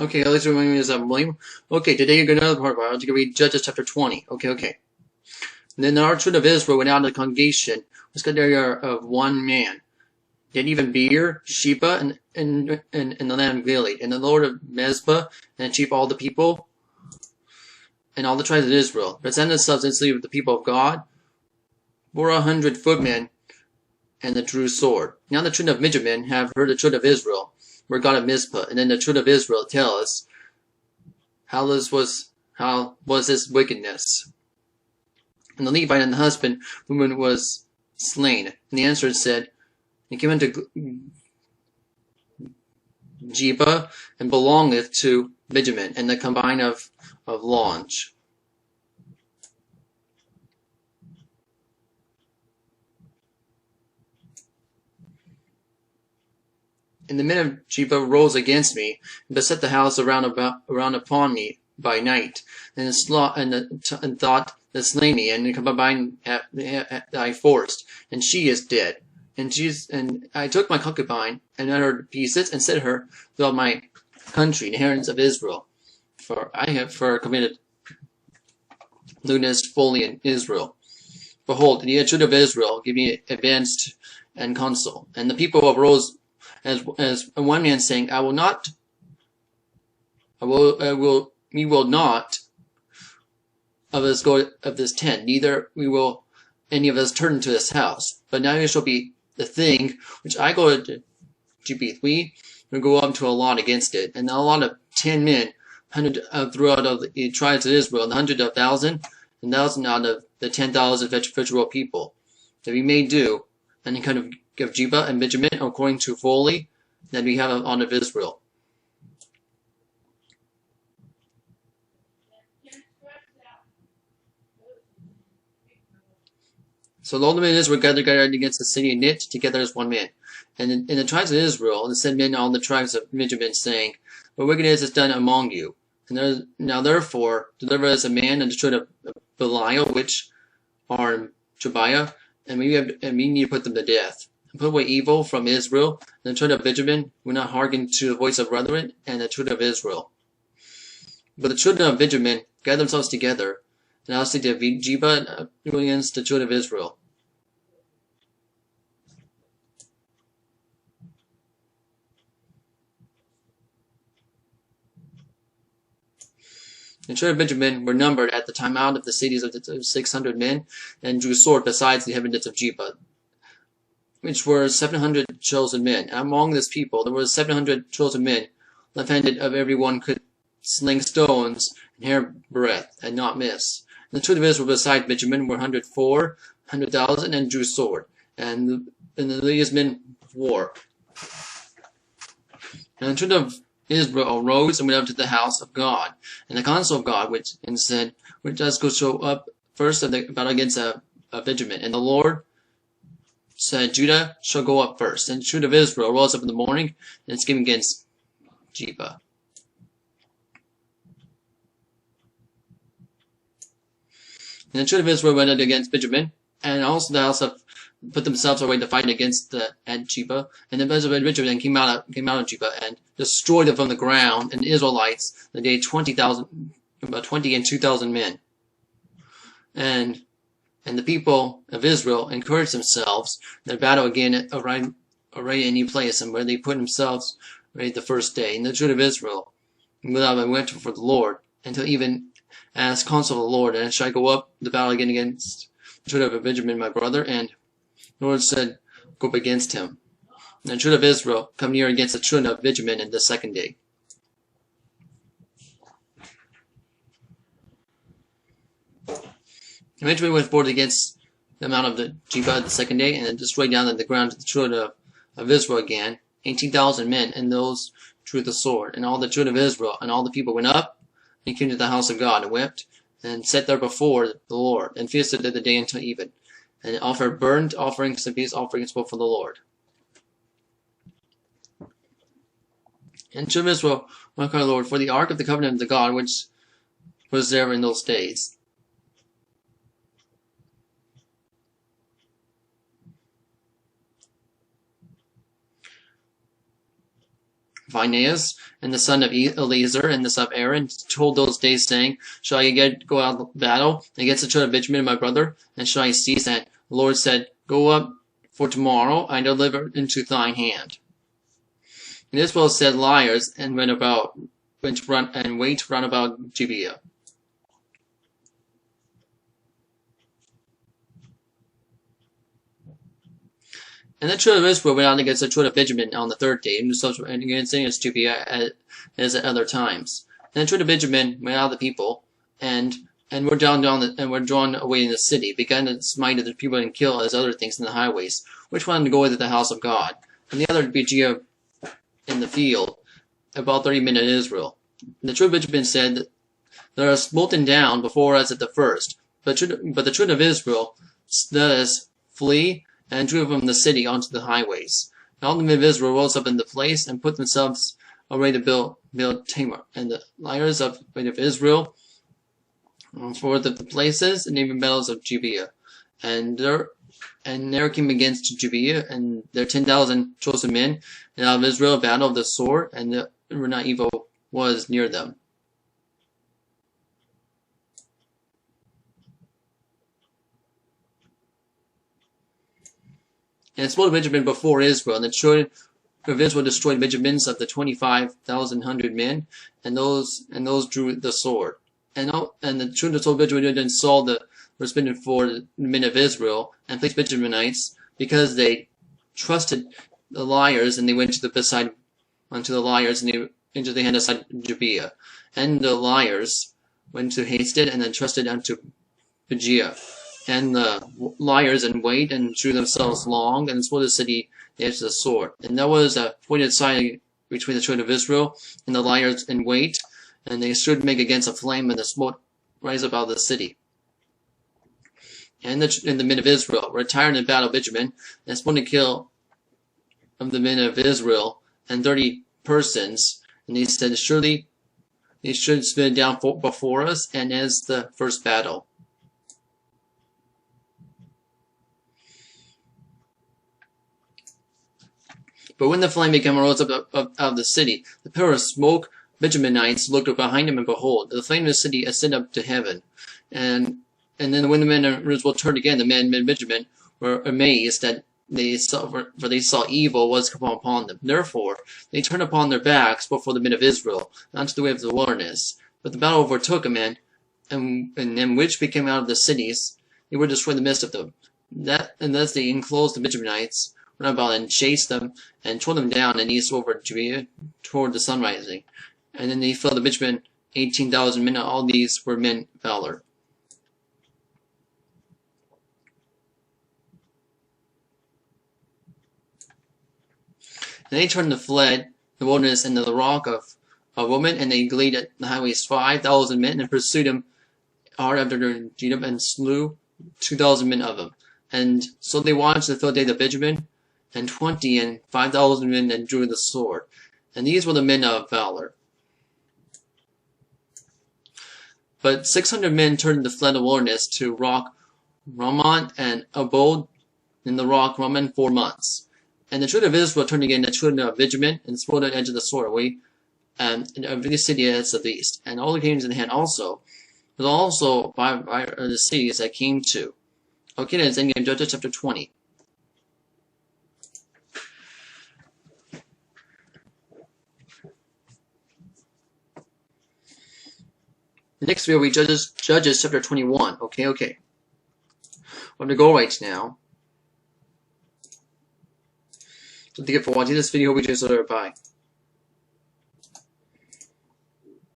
Okay, at least remind me is William. Okay, today you're going to another part of it. I'm going to read Judges chapter 20. Okay. And then the children of Israel went out of the congregation, was there of one man. Did even Beer, Sheba, and the land of Gilead, and the Lord of Mizpah, and chief all the people, and all the tribes of Israel, presented themselves instantly with the people of God, 400 footmen, and the true sword. Now the children of Benjamin have heard the children of Israel, were God of Mizpah, and then the children of Israel tell us how was this wickedness. And the Levite and the husband woman was slain. And the answer said, he came into Jeba, and belongeth to Benjamin, and the combine of Launch. And the men of Jeba rose against me, and beset the house around upon me by night, and thought to slay me, and combine thy forced, and she is dead. And I took my concubine, and cut her to pieces, and set her throughout my country, inheritance of Israel. For I have committed lewdness fully in Israel. Behold, the children of Israel give me advanced and counsel. And the people arose as one man saying, we will not of us go of this tent, neither we will any of us turn to this house. But now it shall be the thing which I go to be, we will go up to a lot against it, and a lot of 10 men, 100 throughout of the tribes of Israel, and 100 of 1,000, and 1,000 out of the 10,000 virtual people, that we may do, and kind of give Jeba and Benjamin according to fully that we have on of Israel. So all the men of Israel gathered against the city and knit together as one man. And in the tribes of Israel, and sent men on the tribes of Benjamin, saying, what wickedness is done among you? And now therefore deliver us a man and the children of Belial, which are in Tobiah, and we need to put them to death. And put away evil from Israel, and the children of Benjamin will not hearken to the voice of brethren, and the children of Israel. But the children of Benjamin gathered themselves together, and I said to Jeba against the children of Israel. The children of Benjamin were numbered at the time out of the cities of 600 men, and drew sword besides the inhabitants of Jeba, which were 700 chosen men. And among this people there were 700 chosen men, left-handed of every one could sling stones and hair breadth, and not miss. And the children of Israel beside Benjamin were 100,000, and drew sword, and the leaders men of war. And the children of Israel arose and went up to the house of God, and the council of God, and said, which does go show up first of the battle against Benjamin. And the Lord said, Judah shall go up first. And the children of Israel rose up in the morning, and came against Jeba. And the children of Israel went out against Benjamin, and also the house of put themselves away to fight against Jeba. And the Benjamin came out of Jeba and destroyed them from the ground, and the Israelites the day 20,000, about 20 and 2,000 men. And the people of Israel encouraged themselves their battle again array a new place, and where they put themselves ready the first day. And the children of Israel went for the Lord, until even asked counsel of the Lord, and shall I go up the battle again against the children of Benjamin my brother? And the Lord said, go up against him. And the children of Israel come near against the children of Benjamin in the second day. And Benjamin went forward against the mount of the Jeba the second day, and destroyed down on the ground to the children of Israel again, 18,000 men, and those drew the sword. And all the children of Israel and all the people went up, and came to the house of God, and wept, and sat there before the Lord, and feasted the day until even, and offered burnt offerings and peace offerings before the Lord. And the children of Israel went to the Lord for the ark of the covenant of the God, which was there in those days. Phinehas, and the son of Eleazar, and the son of Aaron, told those days, saying, Shall I go out to battle against the children of Benjamin, my brother? And shall I cease? And the Lord said, Go up, for tomorrow I deliver into thine hand. And Israel said liars, and went round about Gibeah. And the children of Israel went out against the children of Benjamin on the third day, and against Gibeah as at other times. And the children of Benjamin went out of the people, and were drawn away in the city, began to smite the people and kill as other things in the highways, which wanted to go into the house of God. And the other Gibeah in the field, about 30 men in Israel. And the children of Benjamin said, Let us smoten down before us at the first. But the children of Israel let us flee, and drew from the city onto the highways. And all the men of Israel rose up in the place, and put themselves array to build Tamar. And the liars of Israel for the places and even battles of Gibeah. And there came against Gibeah, and their 10,000 chosen men, and out of Israel a battle of the sword, and the not evil was near them. And it smote Benjamin before Israel, and the children of Israel destroyed Benjamins of the 25,100 men, and those drew the sword. And the children of Benjamin then saw the responded for the men of Israel, and placed Benjaminites, because they trusted the liars, and they went unto the liars, and they into the hand of Gibeah. And the liars went to Hasted, and then trusted unto Gibeah. And the liars and wait, and drew themselves long, and smote the city the edge of the sword. And there was a pointed sign between the children of Israel and the liars in wait, and they stood make against a flame, and the smoke rise up out of the city. And the men of Israel retired in battle Benjamin, and smote and killed of the men of Israel, and 30 persons. And he said, Surely they should spin down before us, and as the first battle. But when the flame became rose up out of the city, the pillar of smoke, Benjaminites looked up behind him, and behold, the flame of the city ascended up to heaven. And then when the men of Israel turned again, the men of Benjamin were amazed that they saw evil was come upon them. Therefore they turned upon their backs before the men of Israel, unto the way of the wilderness. But the battle overtook them, and them which became out of the cities, they were destroyed in the midst of them. And thus they enclosed the Benjaminites, went about and chased them, and tore them down and east over Gibeah toward the sun rising. And then they fell the Benjamin 18,000 men, and all these were men of valor. And they turned and fled the wilderness into the rock of a woman, and they gleaned at the highways 5,000 men, and pursued him hard after Jedab, and slew 2,000 men of them. And so they watched the third day of Benjamin, and 5,000 men, and drew the sword. And these were the men of valor. But 600 men turned to fled the wilderness to rock Ramon, and abode in the rock Ramon 4 months. And the children of Israel turned again the children of Benjamin, and smote the edge of the sword away, and of the city as of the east. And all the kingdoms in the hand also, but also by the cities that came to. Okay, that's in Judges chapter 20. The next video will be Judges chapter 21. Okay. I'm going to go right now. So thank you for watching this video. We just bye.